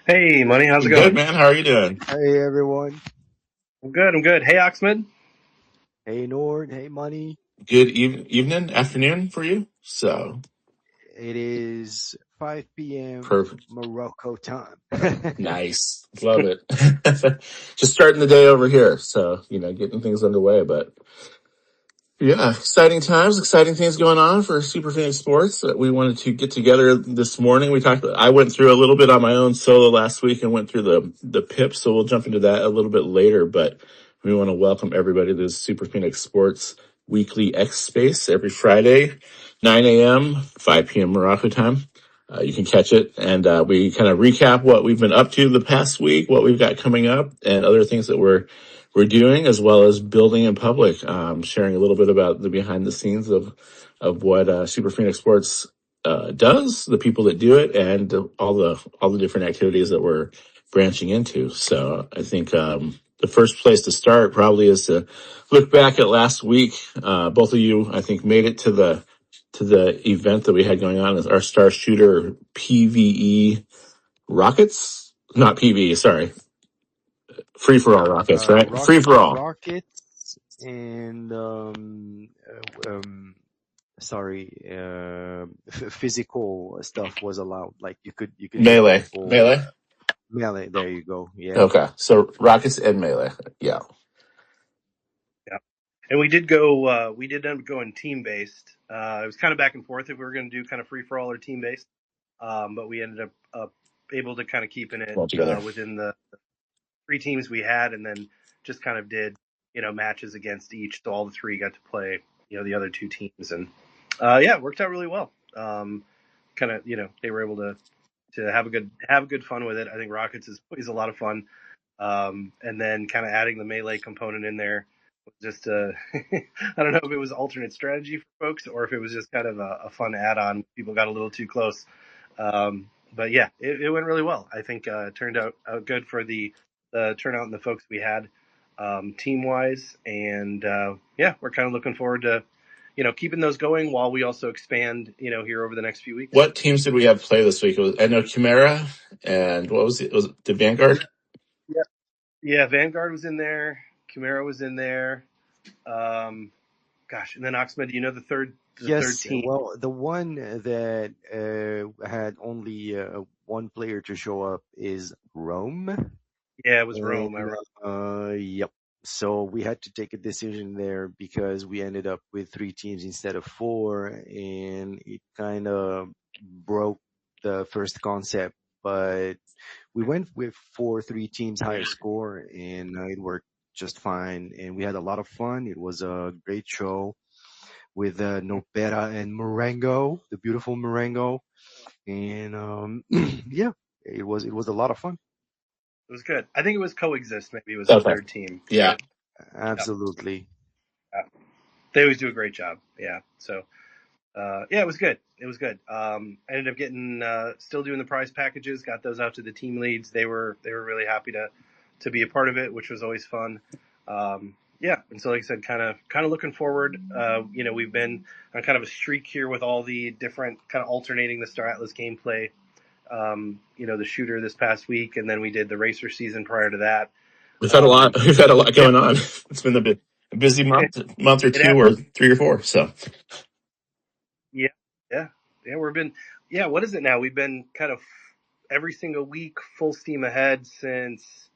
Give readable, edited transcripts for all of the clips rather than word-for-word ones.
Hey, Money, how's it Good, going? man. How are you doing? Hey everyone. I'm good. I'm good. Hey, Oxman. Hey Nord. Hey Money. Good evening, afternoon for you. So It is 5 p.m. perfect. Morocco time. Nice. Love it. Just starting the day over here. So, getting things underway, but yeah, exciting times, exciting things going on for Super Phoenix Sports. We wanted to get together this morning. I went through a little bit on my own solo last week and went through the PIP, so we'll jump into that a little bit later, but we want to welcome everybody to the Super Phoenix Sports Weekly X Space every Friday, 9 a.m., 5 p.m. Morocco time. You can catch it, and we kind of recap what we've been up to the past week, what we've got coming up, and other things that we're doing, as well as building in public, sharing a little bit about the behind the scenes of what Super Phoenix Sports does, the people that do it, and all the different activities that we're branching into. So I think the first place to start probably is to look back at last week. Both of you, I think, made it to the event that we had going on, our Star Shooter PvE Rockets, not PvE, sorry, free for all rockets, right? Free for all. Rockets and sorry, physical stuff was allowed. Like you could hit Melee. people. Melee? Melee. There you go. Yeah. Okay. So rockets and melee. Yeah. Yeah. And we did go. We did end up going team based. It was kind of back and forth if we were going to do kind of free for all or team based. But we ended up able to kind of keeping it All together. within the three teams we had, and then just kind of did matches against each. So all the three got to play the other two teams, and yeah, it worked out really well. Kind of they were able to have a good fun with it. I think Rockets is a lot of fun. And then kind of adding the melee component in there was just I don't know if it was alternate strategy for folks or if it was just kind of a fun add-on. People got a little too close. But yeah, it went really well. I think it turned out good for the turnout and the folks we had team wise. And yeah, we're kind of looking forward to keeping those going while we also expand here over the next few weeks. What teams did we have play this week? I know Chimera and what was it? Was it the Vanguard? Yeah, yeah. Vanguard was in there. Chimera was in there. Um, Gosh, and then Oxman, do you know the third Yes. team? Well, the one that had only one player to show up is Rome. Yeah, it was Rome. I And yep. So we had to take a decision there because we ended up with three teams instead of four, and it kind of broke the first concept. But we went with three teams higher score, and it worked just fine. And we had a lot of fun. It was a great show with Nopera and Marengo, the beautiful Marengo, and yeah, it was a lot of fun. It was good. I think it was Coexist. Maybe it was the Okay. third team, Yeah. right? Yeah, Absolutely. yeah. They always do a great job. Yeah. So yeah, it was good. It was good. I ended up getting still doing the prize packages. Got those out to the team leads. They were really happy to be a part of it, which was always fun. Yeah, and so like I said, kind of looking forward. We've been on kind of a streak here with all the different kind of alternating the Star Atlas gameplay. The shooter this past week, and then we did the racer season prior to that. We've had a lot Um, we've had a lot yeah, going on. It's been a busy month or it two has. or three or four. So Yeah, yeah, yeah. We've been, yeah. What is it now? We've been kind of every single week, full steam ahead since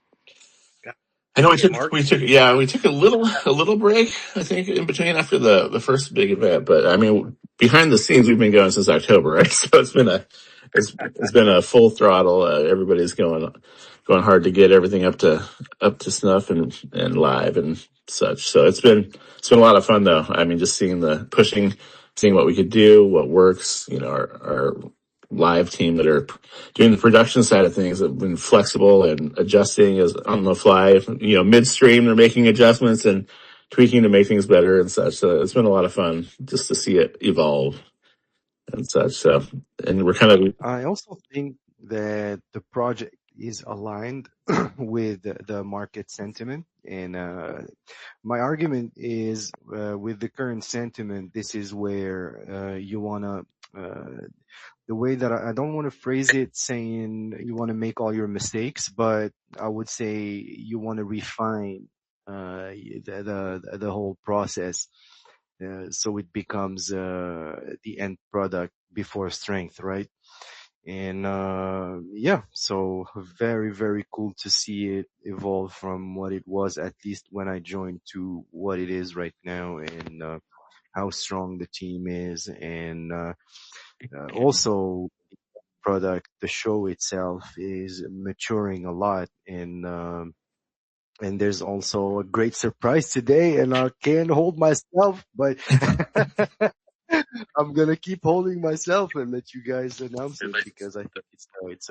God, I know we maybe took March. we took yeah, we took a little break, I think, in between after the first big event. But I mean, behind the scenes we've been going since October, right? So it's been a full throttle. Everybody's going hard to get everything up to snuff and live and such. So it's been a lot of fun though. I mean, just seeing the pushing, seeing what we could do, what works. Our live team that are doing the production side of things have been flexible and adjusting as on the fly. Midstream they're making adjustments and tweaking to make things better and such. So it's been a lot of fun just to see it evolve and such. So, and we're kind of I also think that the project is aligned with the market sentiment. And my argument is with the current sentiment, this is where you want to the way that I don't want to phrase it saying you want to make all your mistakes, but I would say you want to refine the whole process, so it becomes the end product before strength, right? And yeah, so very, very cool to see it evolve from what it was, at least when I joined, to what it is right now, and how strong the team is, and also product, the show itself is maturing a lot, and there's also a great surprise today, and I can't hold myself, but I'm gonna keep holding myself and let you guys announce it, because I think it's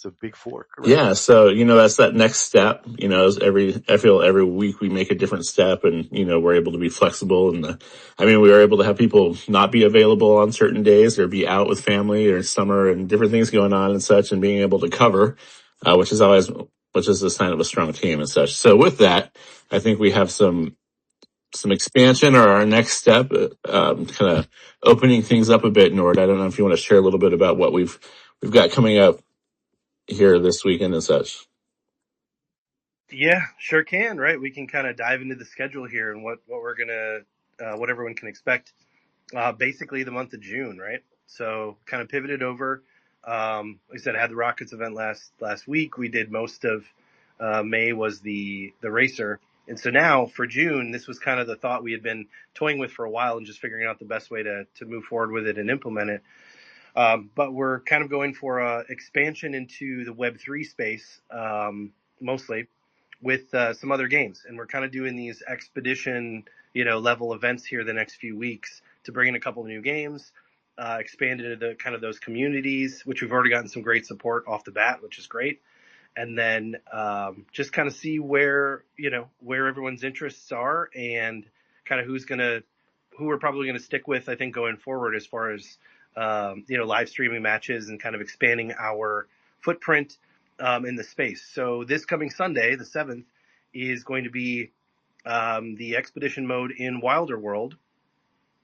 a big fork, right? Yeah, so that's that next step. I feel every week we make a different step, and we're able to be flexible. And we were able to have people not be available on certain days, or be out with family, or summer, and different things going on and such, and being able to cover, which is a sign of a strong team and such. So with that, I think we have some expansion, or our next step, kind of opening things up a bit. Nord, I don't know if you want to share a little bit about what we've got coming up here this weekend and such. Yeah, sure can. Right, we can kind of dive into the schedule here and what we're gonna what everyone can expect. Basically, the month of June, right? So kind of pivoted over. Like I said, I had the Rockets event last week. We did most of May was the racer, and so now for June, this was kind of the thought we had been toying with for a while and just figuring out the best way to move forward with it and implement it. But we're kind of going for expansion into the Web3 space, mostly, with some other games. And we're kind of doing these expedition, level events here the next few weeks to bring in a couple of new games, expand into the kind of those communities, which we've already gotten some great support off the bat, which is great. And then just kind of see where everyone's interests are, and kind of who we're probably gonna stick with, I think, going forward, as far as live streaming matches and kind of expanding our footprint in the space. So this coming Sunday, the 7th, is going to be the expedition mode in Wilder World,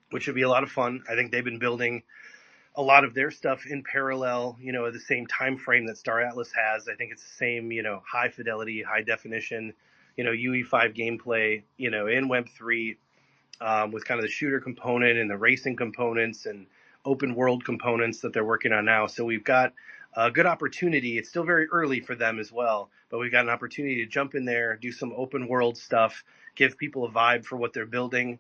which should be a lot of fun. I think they've been building a lot of their stuff in parallel, at the same time frame that Star Atlas has. I think it's the same, high fidelity, high definition, UE5 gameplay, in Web3, with kind of the shooter component and the racing components and open world components that they're working on now. So we've got a good opportunity. It's still very early for them as well, but we've got an opportunity to jump in there, do some open world stuff, give people a vibe for what they're building.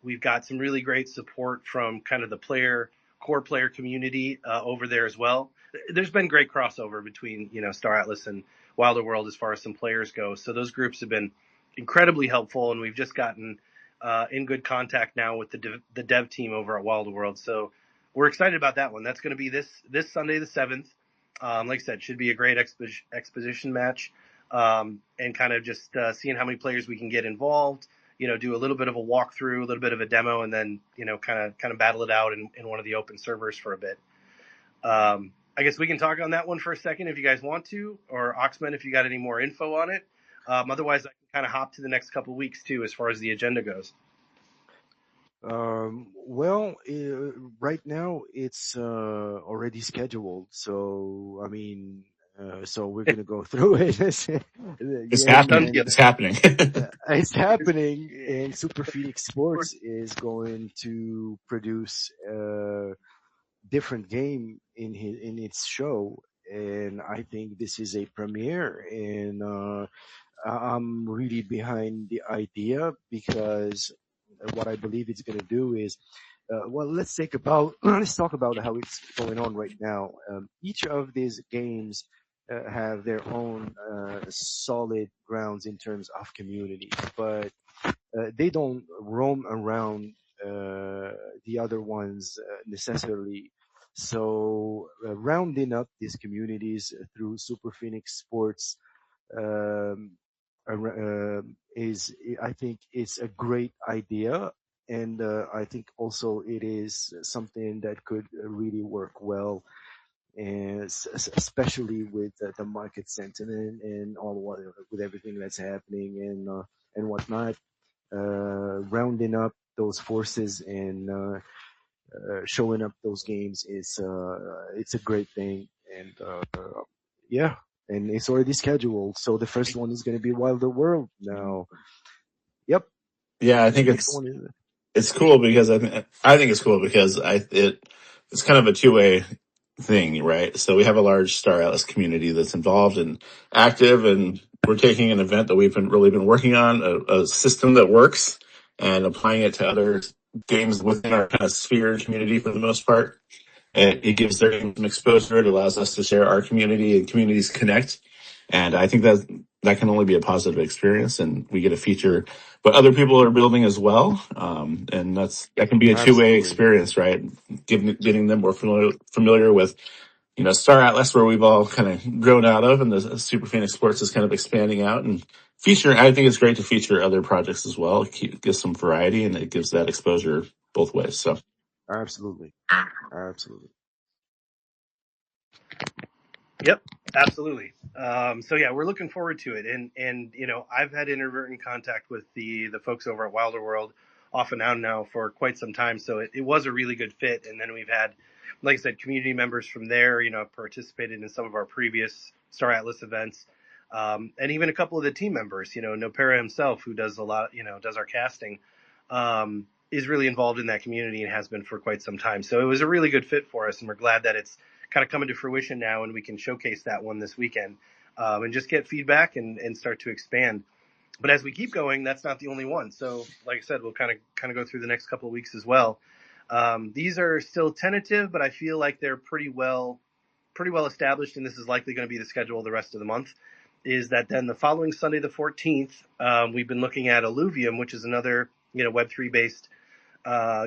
We've got some really great support from kind of the core player community over there as well. There's been great crossover between, Star Atlas and Wilder World as far as some players go. So those groups have been incredibly helpful, and we've just gotten in good contact now with the dev team over at Wilder World. So we're excited about that one. That's going to be this Sunday, the 7th. Like I said, should be a great exposition match, and kind of just seeing how many players we can get involved. Do a little bit of a walkthrough, a little bit of a demo, and then kind of battle it out in one of the open servers for a bit. I guess we can talk on that one for a second if you guys want to, or Oxman if you got any more info on it. Otherwise, I can kind of hop to the next couple of weeks too, as far as the agenda goes. Well, right now it's already scheduled, so so we're gonna go through it. It's Yeah, happening. and It's happening. it's happening, and Super Phoenix Sports is going to produce a different game in its show, and I think this is a premiere, and I'm really behind the idea, because what I believe it's going to do is, well, let's talk about how it's going on right now. Each of these games have their own solid grounds in terms of community, but they don't roam around the other ones necessarily. So rounding up these communities through Super Phoenix Sports um, is, I think it's a great idea, and I think also it is something that could really work well, and especially with the market sentiment and with everything that's happening and whatnot, rounding up those forces and showing up those games is it's a great thing. And yeah, and it's already scheduled. So the first one is going to be Wilder World now. Yep. Yeah, I And the think next one is it's cool because I think it's cool because it's kind of a two-way thing, right? So we have a large Star Atlas community that's involved and active, and we're taking an event that we've really been working on, a system that works, and applying it to other games within our kind of sphere community for the most part. And it gives their game some exposure. It allows us to share our community and communities connect. And I think that can only be a positive experience, and we get to feature what other people are building as well. And that can be a two-way absolutely. experience, right? Getting them more familiar with, Star Atlas, where we've all kind of grown out of, and the Super Phoenix Sports is kind of expanding out and featuring. I think it's great to feature other projects as well. It gives some variety, and it gives that exposure both ways. So. Absolutely. Absolutely. Yep, absolutely. So yeah, we're looking forward to it, and I've had inadvertent contact with the folks over at Wilder World off and on now for quite some time. So it was a really good fit, and then we've had, like I said, community members from there. Participated in some of our previous Star Atlas events, and even a couple of the team members. Nopera himself, who does a lot, does our casting, is really involved in that community and has been for quite some time. So it was a really good fit for us, and we're glad that it's kind of coming to fruition now, and we can showcase that one this weekend, and just get feedback and start to expand. But as we keep going, that's not the only one. So, like I said, we'll kind of go through the next couple of weeks as well. These are still tentative, but I feel like they're pretty well established, and this is likely going to be the schedule the rest of the month. Is that then the following Sunday, the 14th, we've been looking at Illuvium, which is another Web3 based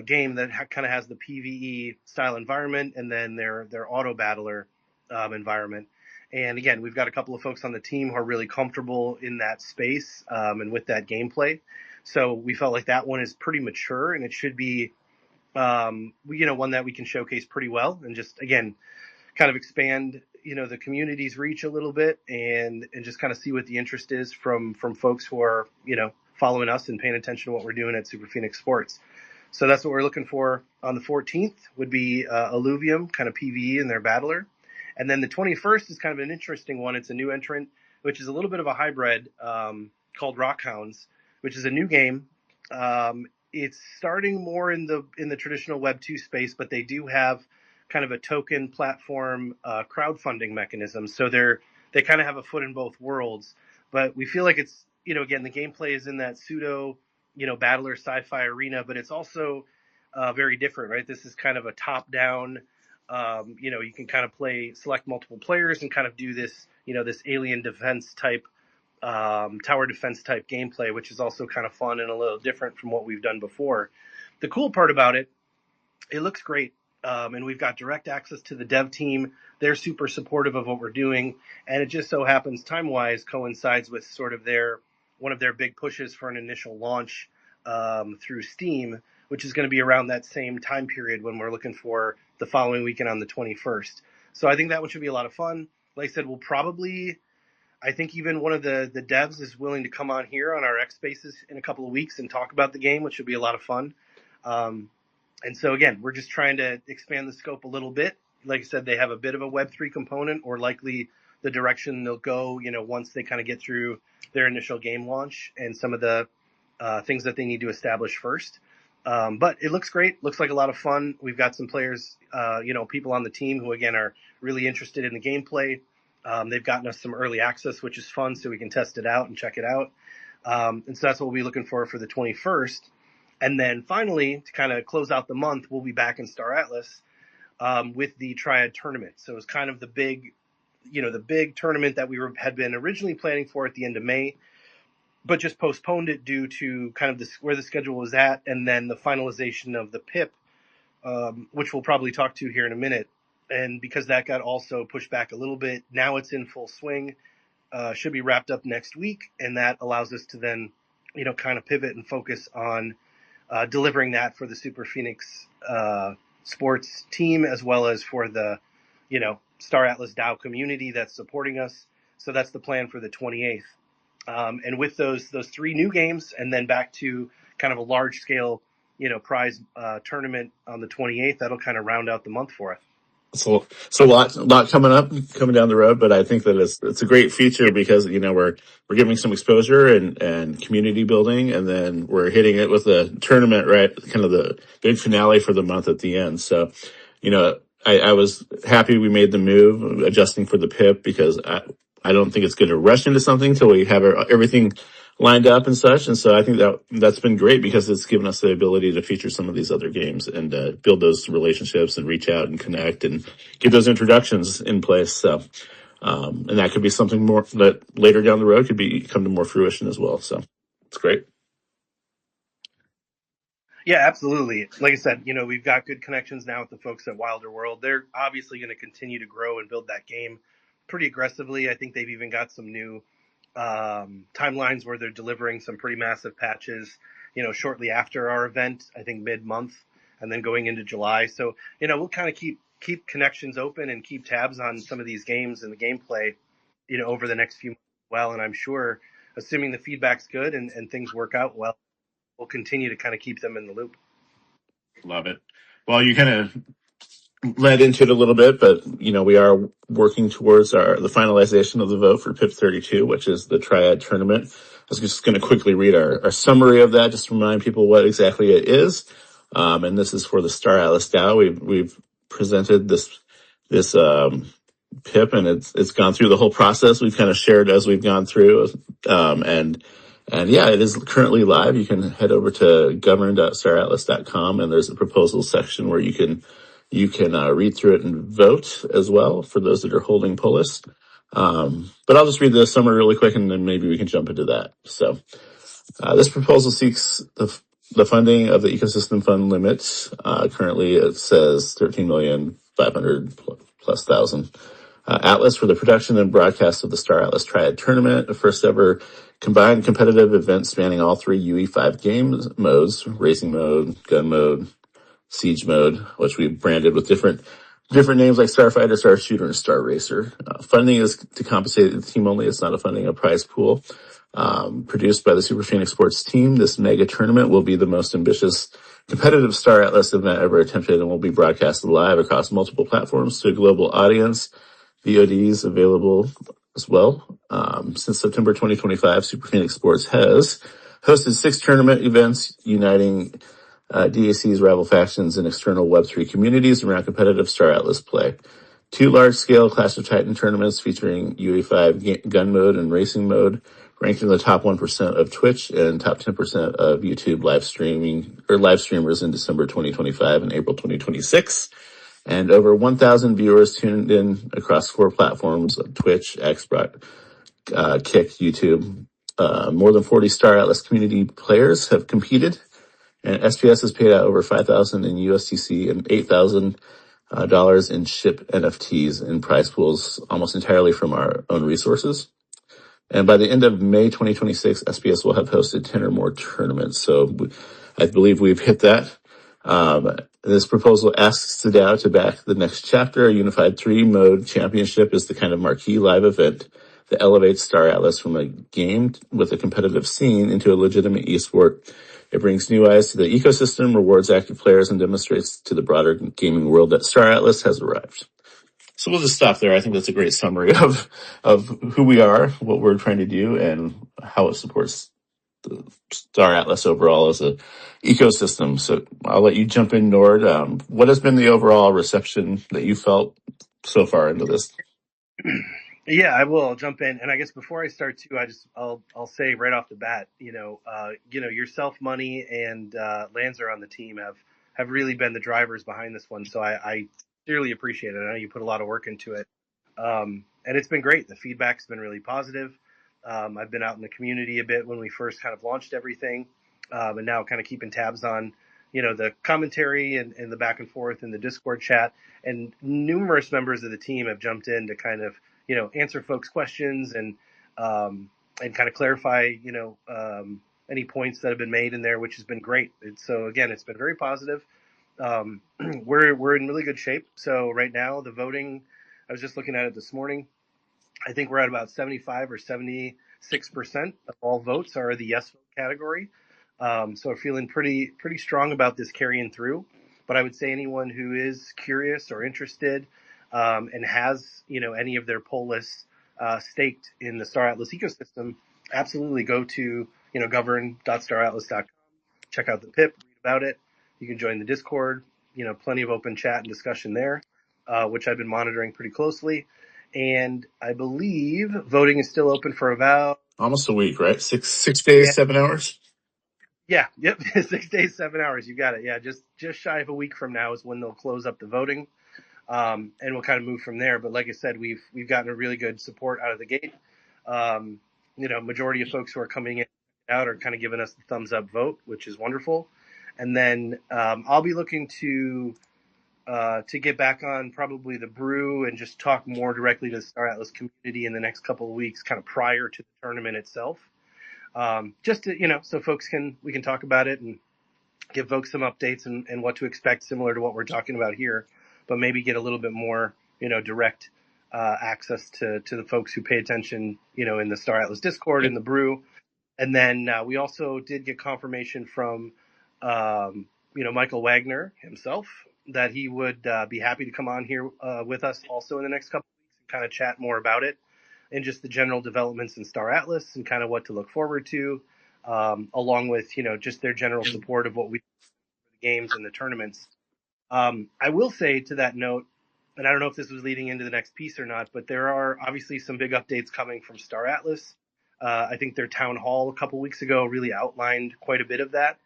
game that kind of has the PvE style environment and then their auto battler environment. And again, we've got a couple of folks on the team who are really comfortable in that space and with that gameplay. So we felt like that one is pretty mature, and it should be one that we can showcase pretty well, and just again kind of expand the community's reach a little bit, and just kind of see what the interest is from folks who are following us and paying attention to what we're doing at Super Phoenix Sports. So that's what we're looking for on the 14th would be Illuvium, kind of PvE and their battler. And then the 21st is kind of an interesting one. It's a new entrant, which is a little bit of a hybrid called Rock Hounds, which is a new game. It's starting more in the traditional Web 2 space, but they do have kind of a token platform crowdfunding mechanism. So they kind of have a foot in both worlds. But we feel like it's, again, the gameplay is in that pseudo battler sci-fi arena, but it's also very different, right? This is kind of a top-down, you can kind of select multiple players and kind of do this, this alien defense type, tower defense type gameplay, which is also kind of fun and a little different from what we've done before. The cool part about it looks great. And we've got direct access to the dev team. They're super supportive of what we're doing. And it just so happens time-wise coincides with sort of one of their big pushes for an initial launch through Steam, which is going to be around that same time period when we're looking for the following weekend on the 21st. So I think that one should be a lot of fun. Like I said, I think even one of the devs is willing to come on here on our X Spaces in a couple of weeks and talk about the game, which should be a lot of fun. And so again, we're just trying to expand the scope a little bit. Like I said, they have a bit of a Web3 component, or likely the direction they'll go, once they kind of get through their initial game launch and some of the things that they need to establish first. But it looks great. Looks like a lot of fun. We've got some players, people on the team who, again, are really interested in the gameplay. They've gotten us some early access, which is fun, so we can test it out and check it out. And so that's what we'll be looking for the 21st. And then finally, to kind of close out the month, we'll be back in Star Atlas with the Triad Tournament. So it's kind of the big tournament that we had been originally planning for at the end of May, but just postponed it due to kind of where the schedule was at, and then the finalization of the PIP, which we'll probably talk to here in a minute. And because that got also pushed back a little bit, now it's in full swing. Should be wrapped up next week, and that allows us to then, kind of pivot and focus on delivering that for the Super Phoenix sports team, as well as for the, Star Atlas DAO community that's supporting us. So that's the plan for the 28th. And with those three new games, and then back to kind of a large scale, prize tournament on the 28th. That'll kind of round out the month for us. So a lot coming down the road, but I think that it's a great feature because, we're giving some exposure and community building, and then we're hitting it with a tournament, right? Kind of the big finale for the month at the end. So, I was happy we made the move adjusting for the PIP because I don't think it's going to rush into something till we have everything lined up and such. And so I think that's been great because it's given us the ability to feature some of these other games and build those relationships and reach out and connect and get those introductions in place. So, and that could be something more that later down the road could come to more fruition as well. So it's great. Yeah, absolutely. Like I said, we've got good connections now with the folks at Wilder World. They're obviously going to continue to grow and build that game pretty aggressively. I think they've even got some new timelines where they're delivering some pretty massive patches, shortly after our event, I think mid-month, and then going into July. So, we'll kind of keep connections open and keep tabs on some of these games and the gameplay, over the next few months as well. And I'm sure, assuming the feedback's good and things work out well, we'll continue to kind of keep them in the loop. Love it. Well, you kind of led into it a little bit, but we are working towards the finalization of the vote for PIP-32, which is the Triad Tournament. I was just going to quickly read our summary of that, just to remind people what exactly it is. And this is for the Star Atlas DAO. We've presented this PIP, and it's gone through the whole process. We've kind of shared as we've gone through, and yeah, it is currently live. You can head over to govern.staratlas.com, and there's a proposal section where you can read through it and vote as well for those that are holding POLIS. But I'll just read the summary really quick, and then maybe we can jump into that. So this proposal seeks the funding of the ecosystem fund limit. Currently, it says 13,500,000 plus Atlas for the production and broadcast of the Star Atlas Triad Tournament, the first ever combined competitive event spanning all three UE5 games modes: racing mode, gun mode, siege mode, which we branded with different names like Starfighter, Star Shooter, and Star Racer. Funding is to compensate the team only. It's not a funding a prize pool. Produced by the Super Phoenix Sports team, this mega tournament will be the most ambitious competitive Star Atlas event ever attempted and will be broadcasted live across multiple platforms to a global audience. VODs available as well. Since September 2025, Super Phoenix Sports has hosted 6 tournament events uniting DAC's rival factions and external Web3 communities around competitive Star Atlas play. 2 large-scale Clash of Titan tournaments featuring UE5 gun mode and racing mode, ranked in the top 1% of Twitch and top 10% of YouTube live streamers in December 2025 and April 2026. And over 1,000 viewers tuned in across 4 platforms: Twitch, Xbox, Kick, YouTube. More than 40 Star Atlas community players have competed, and SPS has paid out over $5,000 in USDC and $8,000 in SHIP NFTs in prize pools, almost entirely from our own resources. And by the end of May 2026, SPS will have hosted 10 or more tournaments. So I believe we've hit that. This proposal asks the DAO to back the next chapter. A unified 3-mode championship is the kind of marquee live event that elevates Star Atlas from a game with a competitive scene into a legitimate esport. It brings new eyes to the ecosystem, rewards active players, and demonstrates to the broader gaming world that Star Atlas has arrived. So we'll just stop there. I think that's a great summary of who we are, what we're trying to do, and how it supports the Star Atlas overall as a ecosystem. So I'll let you jump in, Nord. What has been the overall reception that you felt so far into this? Yeah, I will. I'll jump in, and I guess before I start too, I'll say right off the bat, yourself, Money, and Lanzer on the team have really been the drivers behind this one. So I sincerely appreciate it. I know you put a lot of work into it, and it's been great. The feedback's been really positive. I've been out in the community a bit when we first kind of launched everything, and now kind of keeping tabs on, the commentary and the back and forth in the Discord chat. And numerous members of the team have jumped in to kind of, answer folks' questions and kind of clarify, any points that have been made in there, which has been great. So again, it's been very positive. We're in really good shape. So right now the voting, I was just looking at it this morning. I think we're at about 75 or 76% of all votes are the yes vote category. So we're feeling pretty strong about this carrying through. But I would say anyone who is curious or interested and has any of their POLIS staked in the Star Atlas ecosystem, absolutely go to govern.staratlas.com, check out the PIP, read about it. You can join the Discord. Plenty of open chat and discussion there, which I've been monitoring pretty closely. And I believe voting is still open for about Almost a week, right? Six days, yeah, 7 hours. yeah, yep, 6 days, 7 hours. You got it. Yeah, just shy of a week from now is when they'll close up the voting, and we'll kind of move from there. But like I said, we've gotten a really good support out of the gate. Majority of folks who are coming in out are kind of giving us the thumbs up vote, which is wonderful. And then I'll be looking to get back on probably the brew and just talk more directly to the Star Atlas community in the next couple of weeks, kind of prior to the tournament itself. Just to, so we can talk about it and give folks some updates and what to expect, similar to what we're talking about here, but maybe get a little bit more, direct access to the folks who pay attention, in the Star Atlas Discord, in the brew. And then we also did get confirmation from, Michael Wagner himself that he would be happy to come on here with us also in the next couple of weeks and kind of chat more about it and just the general developments in Star Atlas and kind of what to look forward to, along with, just their general support of what we do for the games and the tournaments. I will say to that note, and I don't know if this was leading into the next piece or not, but there are obviously some big updates coming from Star Atlas. I think their town hall a couple weeks ago really outlined quite a bit of that.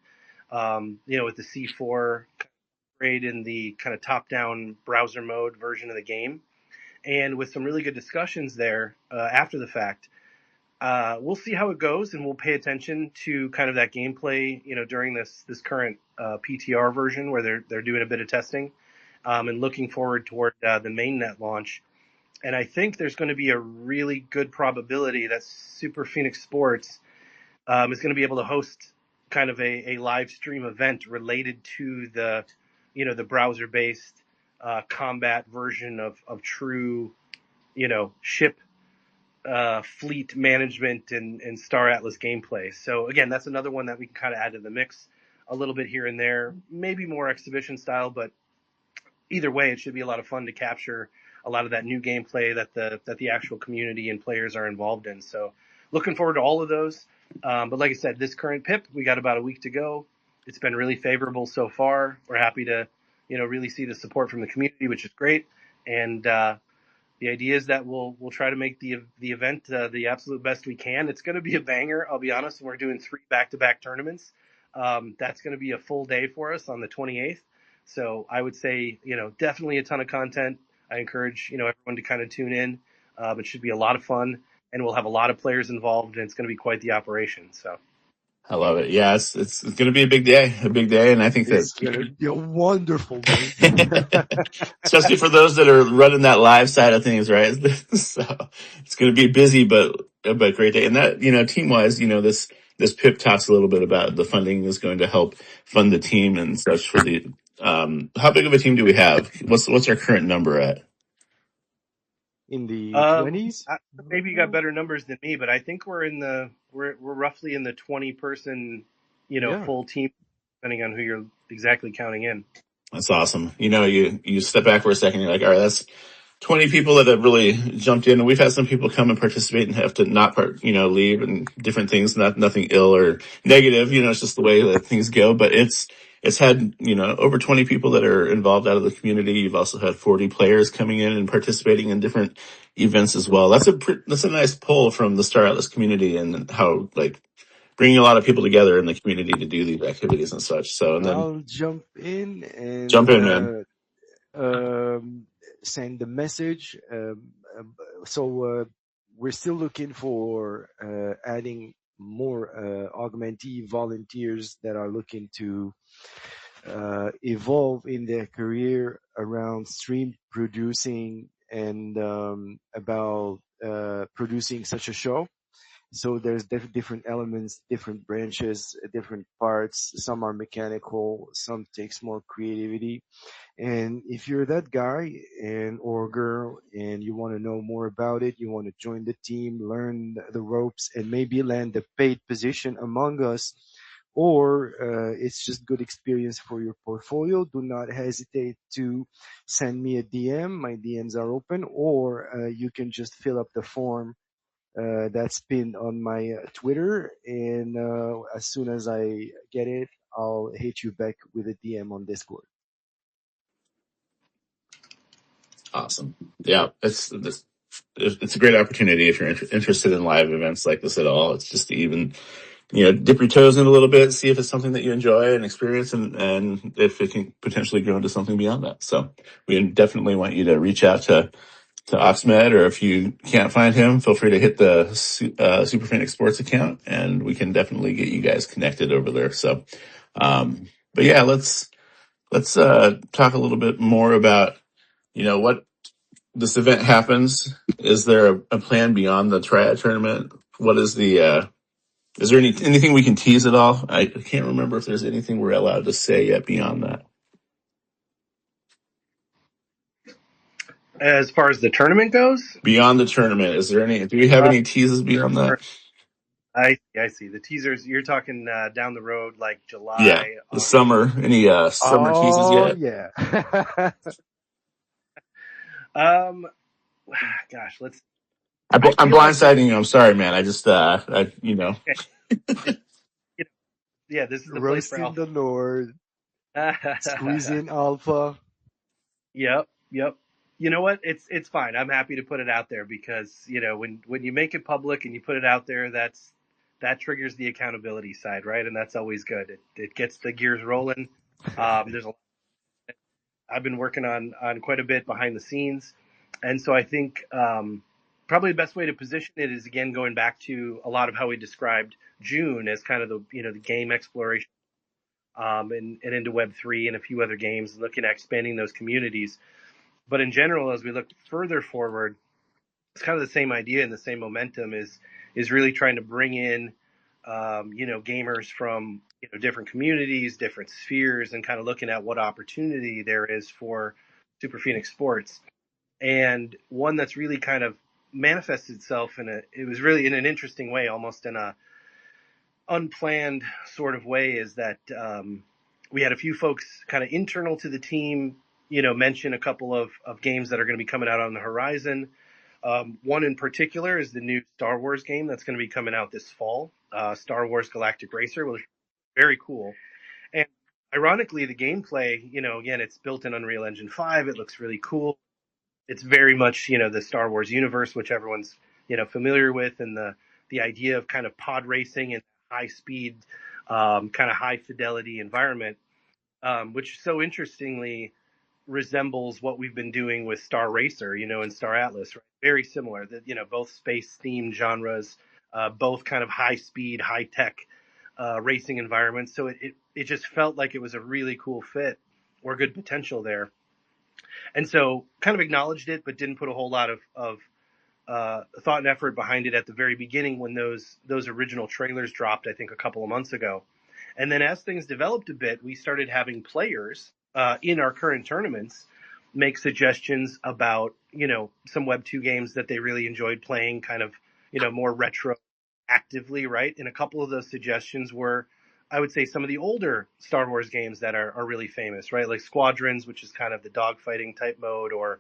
With the C4 grade in the kind of top-down browser mode version of the game, and with some really good discussions there after the fact. We'll see how it goes, and we'll pay attention to kind of that gameplay, during this current PTR version where they're doing a bit of testing, and looking forward toward the mainnet launch. And I think there's going to be a really good probability that Super Phoenix Sports is going to be able to host kind of a live stream event related to the, the browser-based combat version of true, ship fleet management and Star Atlas gameplay. So again, that's another one that we can kind of add to the mix a little bit here and there, maybe more exhibition style, but either way, it should be a lot of fun to capture a lot of that new gameplay that the actual community and players are involved in. So looking forward to all of those. But like I said, this current PIP, we got about a week to go. It's been really favorable so far. We're happy to, really see the support from the community, which is great. And, the idea is that we'll try to make the event the absolute best we can. It's going to be a banger. I'll be honest. We're doing 3 back-to-back tournaments. That's going to be a full day for us on the 28th. So I would say, definitely a ton of content. I encourage, everyone to kind of tune in. It should be a lot of fun, and we'll have a lot of players involved, and it's going to be quite the operation. So I love it. Yeah, it's going to be a big day, and I think that It's going to be a wonderful day. especially for those that are running that live side of things, right? So it's going to be busy, but great day. And that, team wise, this PIP talks a little bit about the funding is going to help fund the team and such for the, how big of a team do we have? What's our current number at? In the 20s? Maybe you got better numbers than me, but I think we're roughly in the 20 person, Yeah. full team, depending on who you're exactly counting in. That's awesome. You step back for a second. You're like, all right, that's 20 people that have really jumped in, and we've had some people come and participate and have to not leave and different things, nothing ill or negative, it's just the way that things go. But it's had, over 20 people that are involved out of the community. You've also had 40 players coming in and participating in different events as well. That's a nice pull from the Star Atlas community and how bringing a lot of people together in the community to do these activities and such. So, and then I'll jump in jump and in, man. send the message. So we're still looking for adding more augmentee volunteers that are looking to evolve in their career around stream producing and about producing such a show. So there's different elements, different branches, different parts. Some are mechanical, some takes more creativity. And if you're that guy or girl and you want to know more about it, you want to join the team, learn the ropes, and maybe land a paid position among us, or it's just good experience for your portfolio, do not hesitate to send me a DM. My DMs are open, or you can just fill up the form that's pinned on my Twitter, and as soon as I get it, I'll hit you back with a DM on Discord. Awesome. Yeah, it's a great opportunity if you're interested in live events like this at all. It's just to even, dip your toes in a little bit, see if it's something that you enjoy and experience, and if it can potentially grow into something beyond that. So we definitely want you to reach out to Oxmed, or if you can't find him, feel free to hit the Super Phoenix Sports account, and we can definitely get you guys connected over there. So, but yeah, let's talk a little bit more about, what this event happens. Is there a plan beyond the Triad tournament? What is is there anything we can tease at all? I can't remember if there's anything we're allowed to say yet beyond that. As far as the tournament goes, Beyond the tournament, do we have uh, any teases beyond that? I see the teasers. You're talking down the road, like Yeah, July. the summer. Any summer teases Oh yet? yeah. Um, gosh, let's. I I'm feel like blindsiding you. I'm sorry, man. I just, okay, it, yeah, this is the place for Roasting alpha. the Lord, squeezing alpha. Yep. You know what? It's fine. I'm happy to put it out there because when you make it public and you put it out there, that triggers the accountability side, right? And that's always good. It gets the gears rolling. There's I've been working on quite a bit behind the scenes, and so I think probably the best way to position it is again going back to a lot of how we described June as kind of the game exploration, and into Web3 and a few other games, and looking at expanding those communities. But in general, as we look further forward, it's kind of the same idea and the same momentum is really trying to bring in gamers from different communities, different spheres, and kind of looking at what opportunity there is for Super Phoenix Sports. And one that's really kind of manifested itself it was really in an interesting way, almost in a unplanned sort of way, is that we had a few folks kind of internal to the team, mention a couple of games that are going to be coming out on the horizon. One in particular is the new Star Wars game that's going to be coming out this fall, Star Wars Galactic Racer, which is very cool. And ironically, the gameplay, again, it's built in Unreal Engine 5. It looks really cool. It's very much, the Star Wars universe, which everyone's, familiar with, and the idea of kind of pod racing and high speed, kind of high fidelity environment, which so interestingly resembles what we've been doing with Star Racer, and Star Atlas, right? Very similar. That both space themed genres, both kind of high speed, high tech racing environments. So it just felt like it was a really cool fit or good potential there. And so kind of acknowledged it, but didn't put a whole lot of thought and effort behind it at the very beginning when those original trailers dropped, I think a couple of months ago. And then as things developed a bit, we started having players in our current tournaments make suggestions about, some Web 2 games that they really enjoyed playing, kind of, more retro actively, right? And a couple of those suggestions were, I would say, some of the older Star Wars games that are really famous, right? Like Squadrons, which is kind of the dogfighting type mode, or,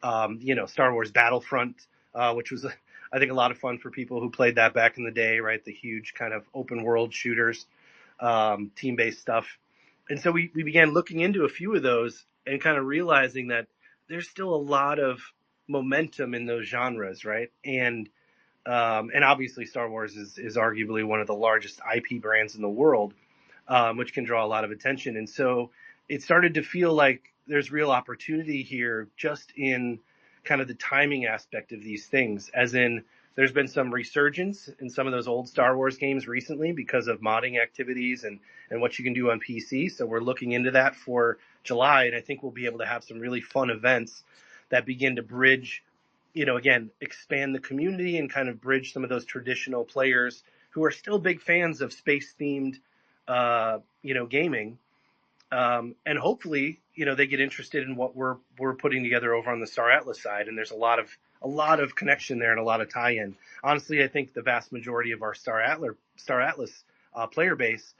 Star Wars Battlefront, which was, I think, a lot of fun for people who played that back in the day, right? The huge kind of open world shooters, team-based stuff. And so we began looking into a few of those and kind of realizing that there's still a lot of momentum in those genres, right? And obviously Star Wars is arguably one of the largest IP brands in the world, which can draw a lot of attention. And so it started to feel like there's real opportunity here just in kind of the timing aspect of these things, as in there's been some resurgence in some of those old Star Wars games recently because of modding activities and what you can do on PC. So we're looking into that for July, and I think we'll be able to have some really fun events that begin to bridge, again, expand the community and kind of bridge some of those traditional players who are still big fans of space themed, gaming. And hopefully, they get interested in what we're putting together over on the Star Atlas side. And there's a lot of connection there and a lot of tie-in. Honestly, I think the vast majority of our Star Atlas player base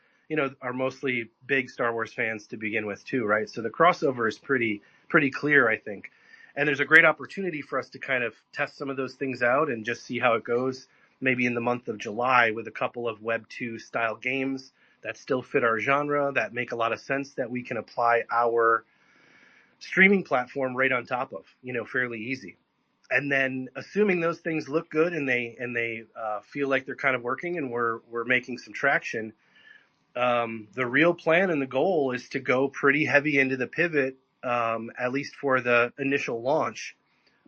are mostly big Star Wars fans to begin with too, right? So the crossover is pretty clear, I think. And there's a great opportunity for us to kind of test some of those things out and just see how it goes, maybe in the month of July with a couple of Web 2 style games that still fit our genre, that make a lot of sense, that we can apply our streaming platform right on top of, fairly easy. And then assuming those things look good and they feel like they're kind of working and we're making some traction, the real plan and the goal is to go pretty heavy into the pivot, at least for the initial launch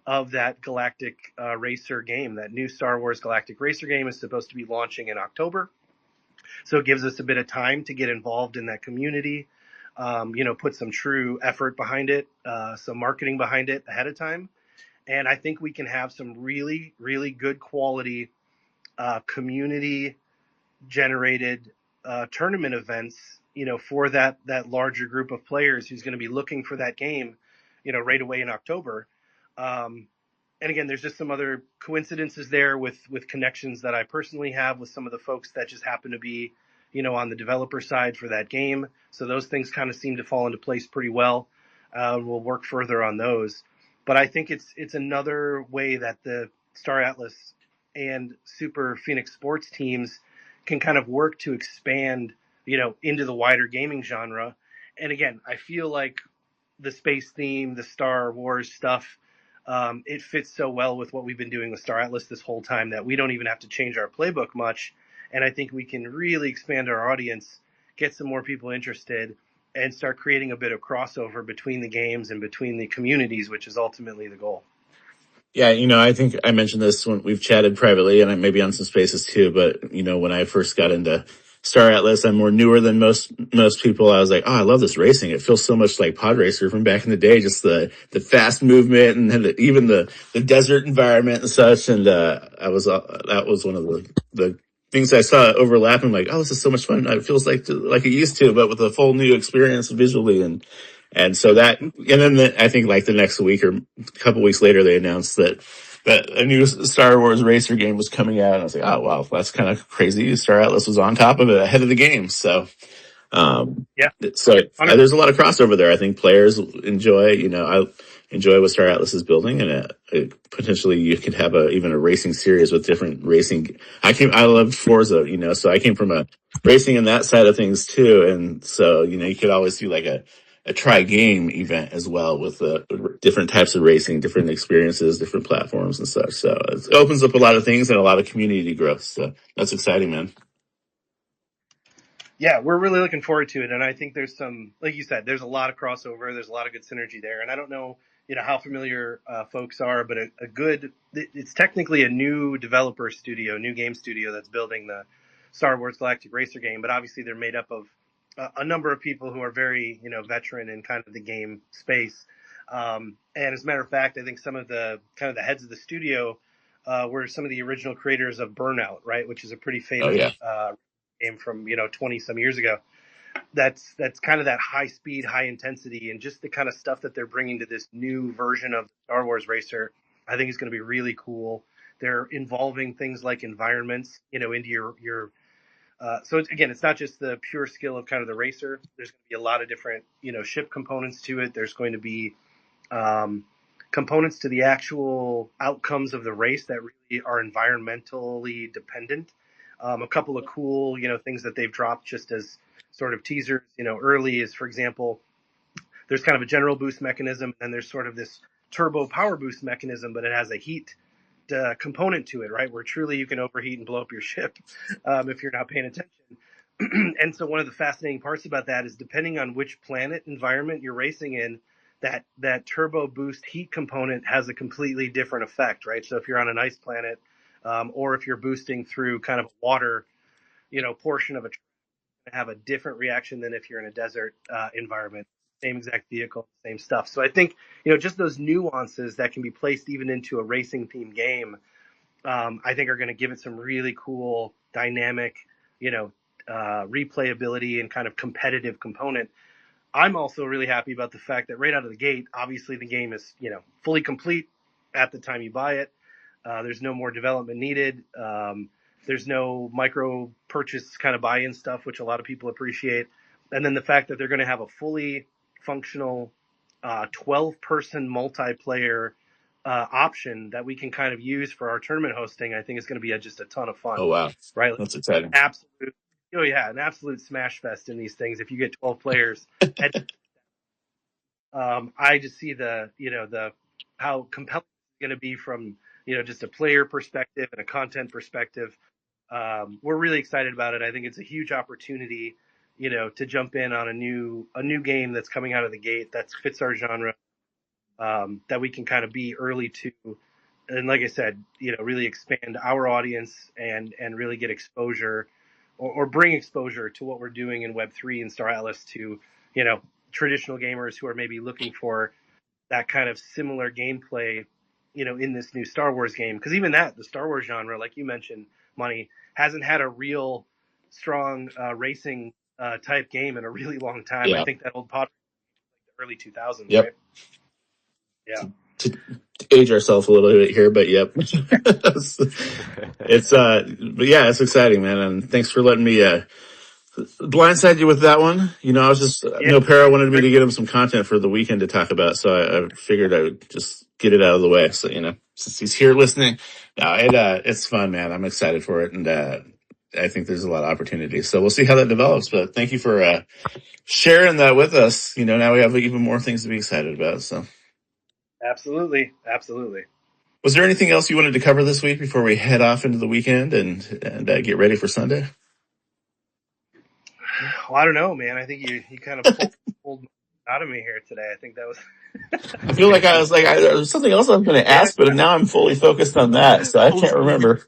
of that Galactic Racer game. That new Star Wars Galactic Racer game is supposed to be launching in October. So it gives us a bit of time to get involved in that community, put some true effort behind it, some marketing behind it ahead of time. And I think we can have some really, really good quality community generated tournament events, for that larger group of players who's going to be looking for that game, right away in October. And again, there's just some other coincidences there with connections that I personally have with some of the folks that just happen to be, on the developer side for that game. So those things kind of seem to fall into place pretty well. We'll work further on those. But I think it's another way that the Star Atlas and Super Phoenix Sports teams can kind of work to expand, into the wider gaming genre. And again, I feel like the space theme, the Star Wars stuff, it fits so well with what we've been doing with Star Atlas this whole time that we don't even have to change our playbook much. And I think we can really expand our audience, get some more people interested, and start creating a bit of crossover between the games and between the communities, which is ultimately the goal. Yeah, I think I mentioned this when we've chatted privately and maybe on some spaces too, but when I first got into Star Atlas, I'm more newer than most people. I was like, oh, I love this racing. It feels so much like Pod Racer from back in the day, just the fast movement and then even the desert environment and such. And that was one of the things I saw overlapping, like, oh, this is so much fun. It feels like it used to, but with a full new experience visually. And so and then I think like the next week or a couple weeks later, they announced that a new Star Wars racer game was coming out. And I was like, oh, wow, that's kind of crazy. Star Atlas was on top of it, ahead of the game. So, Yeah, there's a lot of crossover there. I think players enjoy, I enjoy what Star Atlas is building, and potentially you could have even a racing series with different racing. I loved Forza, so I came from a racing and that side of things too. And so, you could always do like a tri-game event as well with different types of racing, different experiences, different platforms and such. So it opens up a lot of things and a lot of community growth. So that's exciting, man. Yeah, we're really looking forward to it. And I think there's some, like you said, there's a lot of crossover. There's a lot of good synergy there. And I don't know, how familiar folks are, but it's technically a new developer studio, new game studio that's building the Star Wars Galactic Racer game. But obviously they're made up of a number of people who are very, veteran in kind of the game space. And as a matter of fact, I think some of the kind of the heads of the studio were some of the original creators of Burnout, right? Which is a pretty Oh famous yeah. game from 20 some years ago. That's kind of that high speed, high intensity, and just the kind of stuff that they're bringing to this new version of Star Wars Racer. I think is going to be really cool. They're involving things like environments, into your. So again, it's not just the pure skill of kind of the racer. There's going to be a lot of different, ship components to it. There's going to be components to the actual outcomes of the race that really are environmentally dependent. A couple of cool, things that they've dropped just as sort of teasers, early is, for example, there's kind of a general boost mechanism and there's sort of this turbo power boost mechanism, but it has a heat component to it, right? Where truly you can overheat and blow up your ship if you're not paying attention. And so one of the fascinating parts about that is depending on which planet environment you're racing in, that turbo boost heat component has a completely different effect, right? So if you're on an ice planet, or if you're boosting through kind of a water, portion of a track, have a different reaction than if you're in a desert environment. Same exact vehicle, same stuff. So I think, just those nuances that can be placed even into a racing themed game, I think are going to give it some really cool dynamic, replayability and kind of competitive component. I'm also really happy about the fact that right out of the gate, obviously the game is, fully complete at the time you buy it. There's no more development needed. There's no micro purchase kind of buy-in stuff, which a lot of people appreciate. And then the fact that they're going to have a fully functional 12-person multiplayer option that we can kind of use for our tournament hosting, I think is going to be just a ton of fun, Oh wow, right? Like, that's exciting. absolute, oh yeah, an absolute smash fest in these things. If you get 12 players, I just see the how compelling it's going to be from just a player perspective and a content perspective. We're really excited about it. I think it's a huge opportunity, to jump in on a new game that's coming out of the gate that fits our genre, that we can kind of be early to, and like I said, really expand our audience and really get exposure or bring exposure to what we're doing in Web3 and Star Atlas to, traditional gamers who are maybe looking for that kind of similar gameplay, in this new Star Wars game. Because even the Star Wars genre, like you mentioned, Money, hasn't had a real strong racing type game in a really long time. I Yeah. think that old pod the early 2000s, Yep. right? Yeah. To age ourselves a little bit here, but yep. It's but yeah, it's exciting, man. And thanks for letting me blindside you with that one. I was just Yeah. Para wanted me to get him some content for the weekend to talk about, so I figured I would just get it out of the way. So since he's here listening, no, it's fun, man. I'm excited for it, and I think there's a lot of opportunity. So we'll see how that develops. But thank you for sharing that with us. Now we have even more things to be excited about. So Absolutely. was there anything else you wanted to cover this week before we head off into the weekend and get ready for Sunday? Well, I don't know, man. I think you kind of pulled out of me here today. I think that was. I feel like I was like, there was something else I was going to ask, but now I'm fully focused on that, so I can't remember.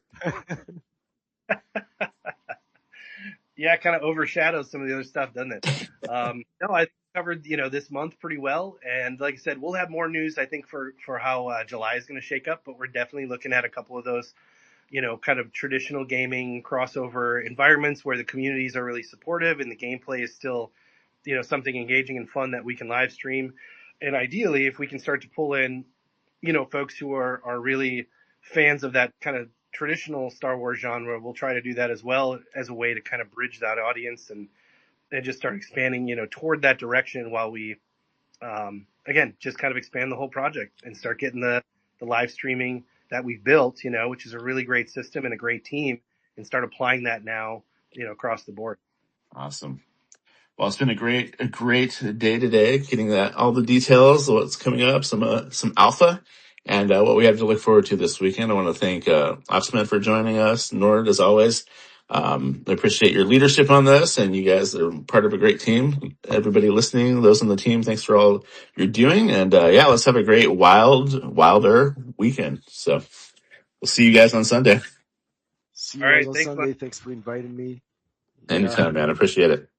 Yeah, it kind of overshadows some of the other stuff, doesn't it? No, I covered this month pretty well, and like I said, we'll have more news I think for how July is going to shake up. But we're definitely looking at a couple of those, kind of traditional gaming crossover environments where the communities are really supportive and the gameplay is still, something engaging and fun that we can live stream. And ideally, if we can start to pull in, folks who are really fans of that kind of traditional Star Wars genre, we'll try to do that as well as a way to kind of bridge that audience and just start expanding, toward that direction while we, again, just kind of expand the whole project and start getting the live streaming that we've built, which is a really great system and a great team, and start applying that now, across the board. Awesome. Well, it's been a great day today, getting all the details of what's coming up, some alpha, and what we have to look forward to this weekend. I want to thank Oxman for joining us, Nord, as always. I appreciate your leadership on this, and you guys are part of a great team. Everybody listening, those on the team, thanks for all you're doing, and let's have a great wilder weekend. So we'll see you guys on Sunday. See you All right, guys on thanks, Sunday. Thanks for inviting me. Anytime, man. I appreciate it.